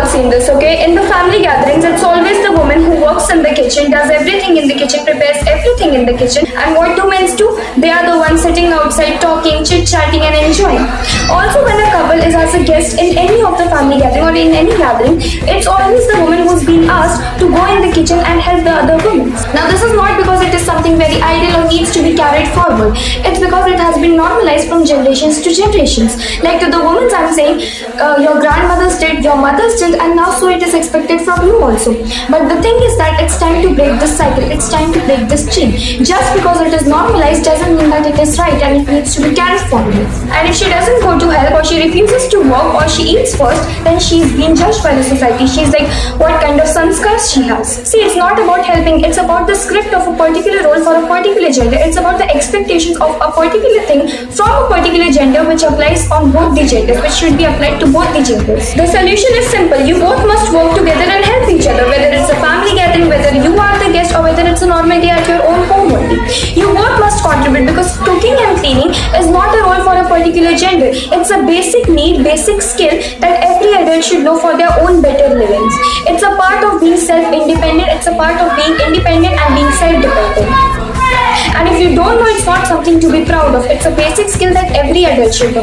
seen this, okay? In the family gatherings, it's always the woman who works in the kitchen, does everything in the kitchen, prepares everything in the kitchen. And what do men do? They are the ones sitting outside talking, chit-chatting and enjoying. Also, when a couple is as a guest in any of the family gathering or in any gathering, it's always the woman who's been asked to go in the kitchen and help the other women. Now, this is not because it is something very ideal or needs to be carried forward. It's because it has been normalized from generations to generations. Like to the women, I'm saying, your grandmothers did, your mothers did, and now so it is expected from you also. But the thing is that it's time to break this cycle. It's time to break this chain. Just because it is normalized doesn't mean that it is right and it needs to be carried forward. And if she doesn't go to help or she refuses to work or she eats first, then she's being judged by the society. She's like, what kind of sanskars she has. See, it's not about helping. It's about the script of a particular role for a particular gender. It's about the expectations of a particular thing from a particular gender which applies on both the genders, which should be applied to both the genders. The solution is simple. You both must work together and help each other, whether it's a family gathering, whether you are the guest or whether it's a normal day at your own home only. You both must contribute because cooking and cleaning is not a role for a particular gender. It's a basic need, basic skill that every adult should know for their own better livings. It's a part of being self-independent. It's a part of being independent and being self-dependent. And if you don't know, it's not something to be proud of. It's a basic skill that every adult should know.